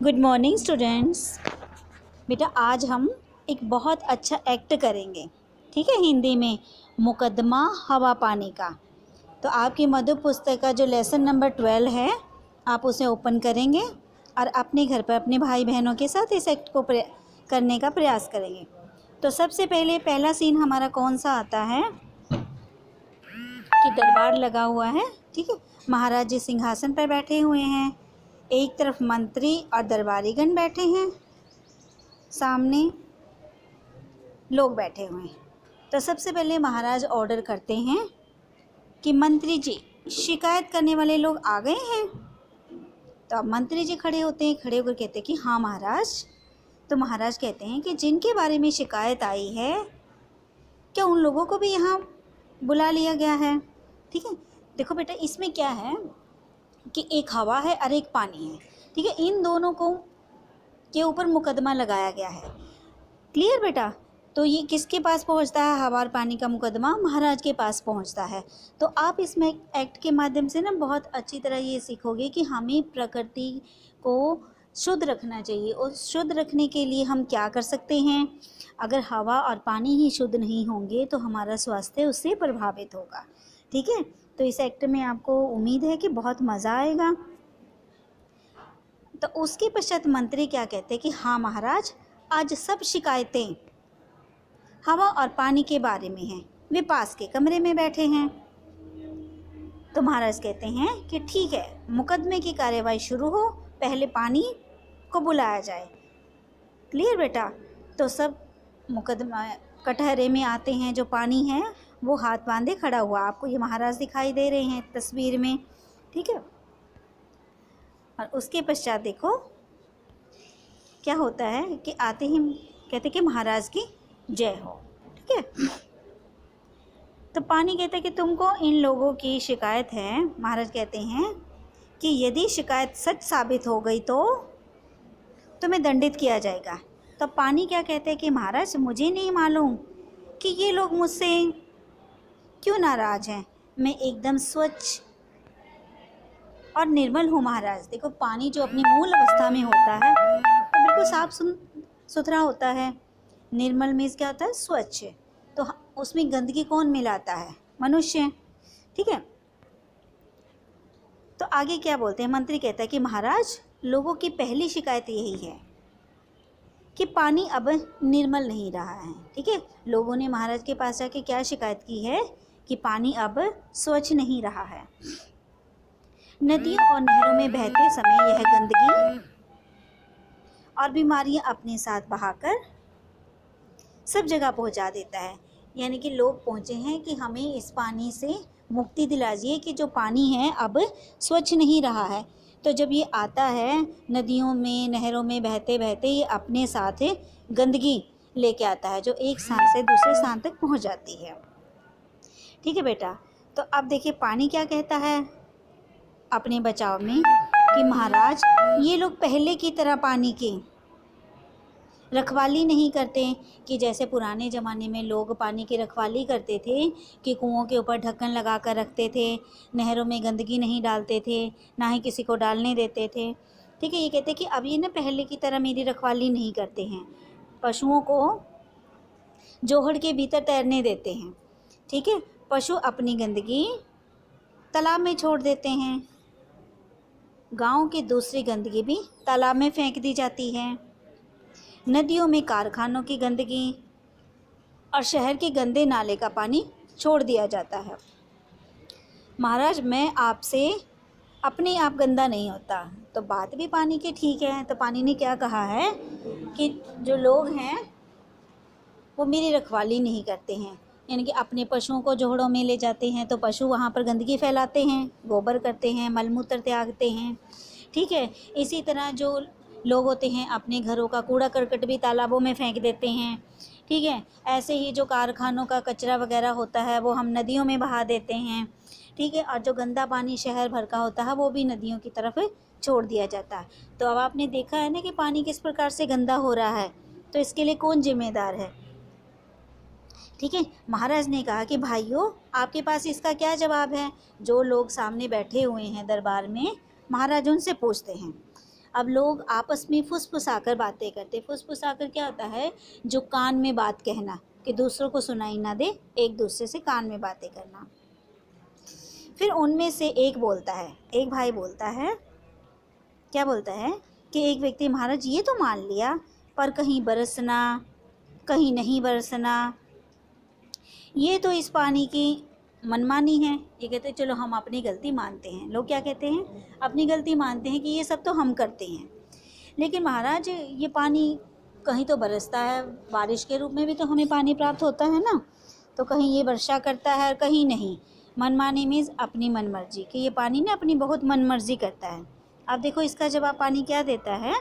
Good morning students. बेटा आज हम एक बहुत अच्छा एक्ट करेंगे, ठीक है। हिंदी में मुकदमा हवा पानी का। तो आपकी मधु पुस्तक का जो लेसन नंबर 12 है, आप उसे ओपन करेंगे और अपने घर पर अपने भाई बहनों के साथ इस एक्ट को करने का प्रयास करेंगे। तो सबसे पहले पहला सीन हमारा कौन सा आता है कि दरबार लगा हुआ है, ठीक है। महाराज जी सिंहासन पर बैठे हुए हैं, एक तरफ मंत्री और दरबारीगण बैठे हैं, सामने लोग बैठे हुए हैं। तो सबसे पहले महाराज ऑर्डर करते हैं कि मंत्री जी, शिकायत करने वाले लोग आ गए हैं। तो अब मंत्री जी खड़े होते हैं, खड़े होकर कहते हैं कि हाँ महाराज। तो महाराज कहते हैं कि जिनके बारे में शिकायत आई है, क्या उन लोगों को भी यहाँ बुला लिया गया है? ठीक है। देखो बेटा, इसमें क्या है कि एक हवा है और एक पानी है, ठीक है। इन दोनों को के ऊपर मुकदमा लगाया गया है। क्लियर बेटा? तो ये किसके पास पहुंचता है? हवा और पानी का मुकदमा महाराज के पास पहुंचता है। तो आप इसमें एक्ट के माध्यम से ना बहुत अच्छी तरह ये सीखोगे कि हमें प्रकृति को शुद्ध रखना चाहिए, और शुद्ध रखने के लिए हम क्या कर सकते हैं। अगर हवा और पानी ही शुद्ध नहीं होंगे तो हमारा स्वास्थ्य उससे प्रभावित होगा, ठीक है। तो इस एक्ट में आपको उम्मीद है कि बहुत मज़ा आएगा। तो उसके पश्चात मंत्री क्या कहते हैं कि हाँ महाराज, आज सब शिकायतें हवा और पानी के बारे में हैं, वे पास के कमरे में बैठे हैं। तो महाराज कहते हैं कि ठीक है, मुकदमे की कार्यवाही शुरू हो, पहले पानी को बुलाया जाए। क्लियर बेटा? तो सब मुकदमा कटहरे में आते हैं। जो पानी है वो हाथ बांधे खड़ा हुआ, आपको ये महाराज दिखाई दे रहे हैं तस्वीर में, ठीक है। और उसके पश्चात देखो क्या होता है कि आते ही कहते कि महाराज की जय हो, ठीक है। तो पानी कहता है कि तुमको इन लोगों की शिकायत है। महाराज कहते हैं कि यदि शिकायत सच साबित हो गई तो तुम्हें दंडित किया जाएगा। तो पानी क्या कहते हैं कि महाराज, मुझे नहीं मालूम कि ये लोग मुझसे क्यों नाराज़ हैं, मैं एकदम स्वच्छ और निर्मल हूँ महाराज। देखो, पानी जो अपनी मूल अवस्था में होता है तो बिल्कुल साफ सुथरा होता है। निर्मल मीन्स क्या होता है? स्वच्छ। तो उसमें गंदगी कौन मिलाता है? मनुष्य, ठीक है। तो आगे क्या बोलते हैं? मंत्री कहता है कि महाराज, लोगों की पहली शिकायत यही है कि पानी अब निर्मल नहीं रहा है, ठीक है। लोगों ने महाराज के पास जाके क्या शिकायत की है कि पानी अब स्वच्छ नहीं रहा है। नदियों और नहरों में बहते समय यह गंदगी और बीमारियां अपने साथ बहाकर सब जगह पहुंचा देता है। यानी कि लोग पहुंचे हैं कि हमें इस पानी से मुक्ति दिलाइए कि जो पानी है अब स्वच्छ नहीं रहा है। तो जब ये आता है नदियों में नहरों में बहते बहते, ये अपने साथ गंदगी लेके आता है जो एक स्थान से दूसरे स्थान तक पहुंच जाती है, ठीक है बेटा। तो अब देखिए पानी क्या कहता है अपने बचाव में कि महाराज, ये लोग पहले की तरह पानी की रखवाली नहीं करते कि जैसे पुराने ज़माने में लोग पानी की रखवाली करते थे कि कुओं के ऊपर ढक्कन लगा कर रखते थे, नहरों में गंदगी नहीं डालते थे, ना ही किसी को डालने देते थे, ठीक है। ये कहते कि अब ये ना पहले की तरह मेरी रखवाली नहीं करते हैं, पशुओं को जोहड़ के भीतर तैरने देते हैं, ठीक है। पशु अपनी गंदगी तालाब में छोड़ देते हैं, गांव की दूसरी गंदगी भी तालाब में फेंक दी जाती है। नदियों में कारखानों की गंदगी और शहर के गंदे नाले का पानी छोड़ दिया जाता है। महाराज, मैं आपसे अपने आप गंदा नहीं होता। तो बात भी पानी की ठीक है। तो पानी ने क्या कहा है कि जो लोग हैं वो मेरी रखवाली नहीं करते हैं, यानी कि अपने पशुओं को जोहड़ों में ले जाते हैं तो पशु वहाँ पर गंदगी फैलाते हैं, गोबर करते हैं, मलमूत्र त्यागते हैं, ठीक है। इसी तरह जो लोग होते हैं अपने घरों का कूड़ा करकट भी तालाबों में फेंक देते हैं, ठीक है। ऐसे ही जो कारखानों का कचरा वगैरह होता है वो हम नदियों में बहा देते हैं, ठीक है। और जो गंदा पानी शहर भर का होता है वो भी नदियों की तरफ छोड़ दिया जाता है। तो अब आपने देखा है ना कि पानी किस प्रकार से गंदा हो रहा है, तो इसके लिए कौन जिम्मेदार है, ठीक है। महाराज ने कहा कि भाइयों, आपके पास इसका क्या जवाब है? जो लोग सामने बैठे हुए हैं दरबार में, महाराज उनसे पूछते हैं। अब लोग आपस में फुसफुसाकर बातें करते। फुसफुसाकर क्या होता है? जो कान में बात कहना, कि दूसरों को सुनाई ना दे, एक दूसरे से कान में बातें करना। फिर उनमें से एक बोलता है, एक भाई बोलता है, क्या बोलता है कि एक व्यक्ति, महाराज ये तो मान लिया, पर कहीं बरसना कहीं नहीं बरसना, ये तो इस पानी की मनमानी है। ये कहते हैं चलो हम अपनी गलती मानते हैं। लोग क्या कहते हैं? अपनी गलती मानते हैं कि ये सब तो हम करते हैं, लेकिन महाराज ये पानी कहीं तो बरसता है, बारिश के रूप में भी तो हमें पानी प्राप्त होता है ना, तो कहीं ये वर्षा करता है और कहीं नहीं। मनमानी मीन्स अपनी मनमर्जी, कि ये पानी ना अपनी बहुत मनमर्जी करता है। अब देखो इसका जवाब पानी क्या देता है?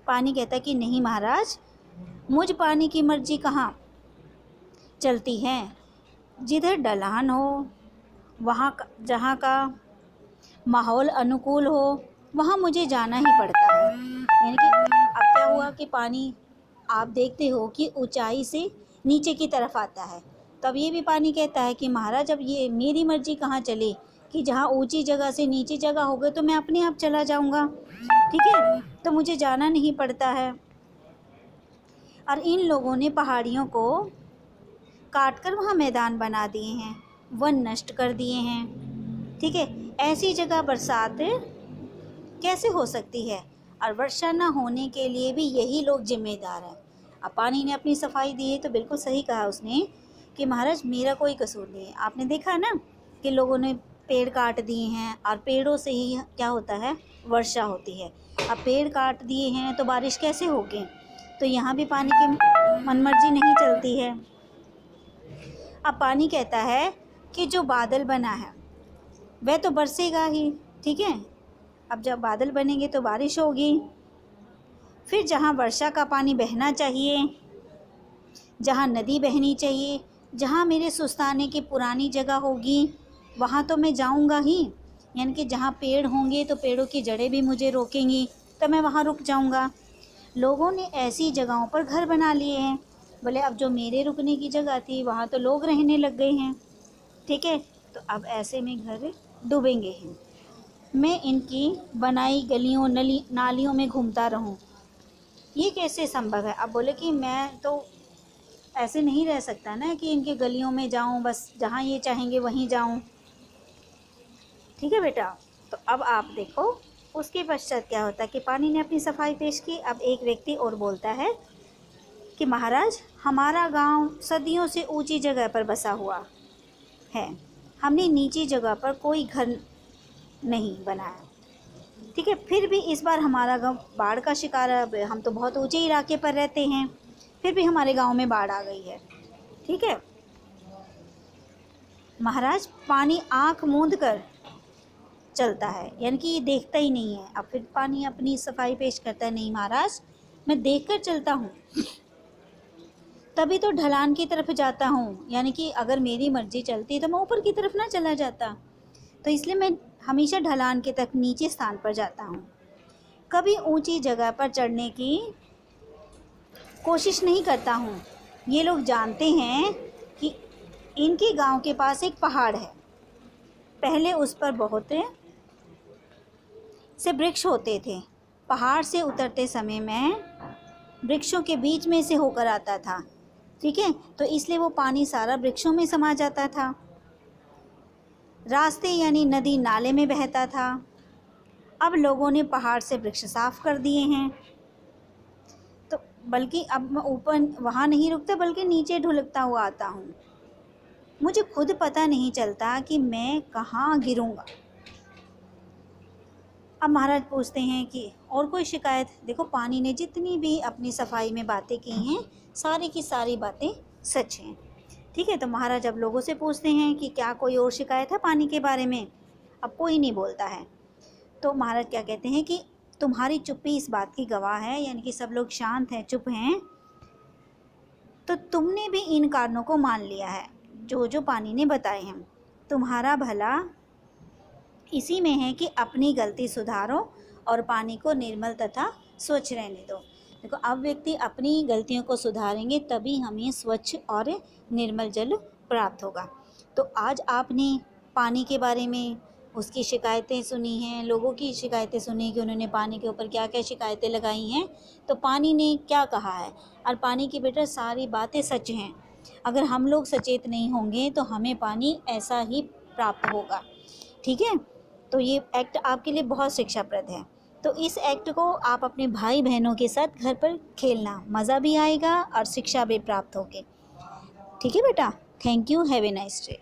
पानी कहता है कि नहीं महाराज, मुझ पानी की मर्जी कहाँ चलती है, जिधर ढलान हो, वहाँ जहाँ का माहौल अनुकूल हो, वहाँ मुझे जाना ही पड़ता है। यानी कि अब क्या हुआ कि पानी आप देखते हो कि ऊंचाई से नीचे की तरफ आता है, तब ये भी पानी कहता है कि महाराज अब ये मेरी मर्जी कहाँ चले, कि जहाँ ऊंची जगह से नीची जगह हो गए तो मैं अपने आप चला जाऊँगा, ठीक है, तो मुझे जाना नहीं पड़ता है। और इन लोगों ने पहाड़ियों को काटकर वहाँ मैदान बना दिए हैं, वन नष्ट कर दिए हैं, ठीक है। ऐसी जगह बरसात कैसे हो सकती है? और वर्षा न होने के लिए भी यही लोग जिम्मेदार हैं। अब पानी ने अपनी सफाई दी है तो बिल्कुल सही कहा उसने कि महाराज मेरा कोई कसूर नहीं है। आपने देखा ना कि लोगों ने पेड़ काट दिए हैं, और पेड़ों से ही क्या होता है? वर्षा होती है। अब पेड़ काट दिए हैं तो बारिश कैसे होगी? तो यहाँ भी पानी की मनमर्जी नहीं चलती है। अब पानी कहता है कि जो बादल बना है वह तो बरसेगा ही, ठीक है। अब जब बादल बनेंगे तो बारिश होगी। फिर जहाँ वर्षा का पानी बहना चाहिए, जहाँ नदी बहनी चाहिए, जहाँ मेरे सुस्ताने की पुरानी जगह होगी, वहाँ तो मैं जाऊँगा ही। यानी कि जहाँ पेड़ होंगे तो पेड़ों की जड़ें भी मुझे रोकेंगी, तो मैं वहाँ रुक जाऊँगा। लोगों ने ऐसी जगहों पर घर बना लिए हैं। बोले अब जो मेरे रुकने की जगह थी वहाँ तो लोग रहने लग गए हैं, ठीक है, तो अब ऐसे में घर डूबेंगे हैं। मैं इनकी बनाई गलियों नालियों में घूमता रहूं, ये कैसे संभव है? अब बोले कि मैं तो ऐसे नहीं रह सकता ना कि इनके गलियों में जाऊं, बस जहाँ ये चाहेंगे वहीं जाऊं, ठीक है बेटा। तो अब आप देखो उसके पश्चात क्या होता है कि पानी ने अपनी सफाई पेश की। अब एक व्यक्ति और बोलता है कि महाराज हमारा गांव सदियों से ऊंची जगह पर बसा हुआ है, हमने नीची जगह पर कोई घर नहीं बनाया, ठीक है, फिर भी इस बार हमारा गांव बाढ़ का शिकार है। हम तो बहुत ऊंचे इलाके पर रहते हैं, फिर भी हमारे गांव में बाढ़ आ गई है, ठीक है। महाराज पानी आंख मूंद कर चलता है, यानी कि ये देखता ही नहीं है। अब फिर पानी अपनी सफाई पेश करता है, नहीं महाराज मैं देख कर चलता हूँ, तभी तो ढलान की तरफ जाता हूँ। यानी कि अगर मेरी मर्जी चलती तो मैं ऊपर की तरफ ना चला जाता, तो इसलिए मैं हमेशा ढलान के तक नीचे स्थान पर जाता हूँ। कभी ऊंची जगह पर चढ़ने की कोशिश नहीं करता हूँ। ये लोग जानते हैं कि इनके गांव के पास एक पहाड़ है, पहले उस पर बहुत से वृक्ष होते थे। पहाड़ से उतरते समय मैं वृक्षों के बीच में से होकर आता था, ठीक है, तो इसलिए वो पानी सारा वृक्षों में समा जाता था। रास्ते यानी नदी नाले में बहता था। अब लोगों ने पहाड़ से वृक्ष साफ कर दिए हैं, तो बल्कि अब मैं ऊपर वहाँ नहीं रुकता बल्कि नीचे ढुलकता हुआ आता हूँ। मुझे खुद पता नहीं चलता कि मैं कहाँ गिरूँगा। अब महाराज पूछते हैं कि और कोई शिकायत? देखो पानी ने जितनी भी अपनी सफाई में बातें की हैं सारी की सारी बातें सच हैं, ठीक है। तो महाराज अब लोगों से पूछते हैं कि क्या कोई और शिकायत है पानी के बारे में? अब कोई नहीं बोलता है। तो महाराज क्या कहते हैं कि तुम्हारी चुप्पी इस बात की गवाह है, यानी कि सब लोग शांत हैं, चुप हैं, तो तुमने भी इन कारणों को मान लिया है जो जो पानी ने बताए हैं। तुम्हारा भला इसी में है कि अपनी गलती सुधारो और पानी को निर्मल तथा स्वच्छ रहने दो। देखो अब व्यक्ति अपनी गलतियों को सुधारेंगे तभी हमें स्वच्छ और निर्मल जल प्राप्त होगा। तो आज आपने पानी के बारे में उसकी शिकायतें सुनी हैं, लोगों की शिकायतें सुनी कि उन्होंने पानी के ऊपर क्या क्या शिकायतें लगाई हैं, तो पानी ने क्या कहा है। और पानी की बेटा सारी बातें सच हैं। अगर हम लोग सचेत नहीं होंगे तो हमें पानी ऐसा ही प्राप्त होगा। ठीक है, तो ये एक्ट आपके लिए बहुत शिक्षाप्रद है। तो इस एक्ट को आप अपने भाई बहनों के साथ घर पर खेलना, मज़ा भी आएगा और शिक्षा भी प्राप्त होगी। ठीक है बेटा, thank you, have a nice day.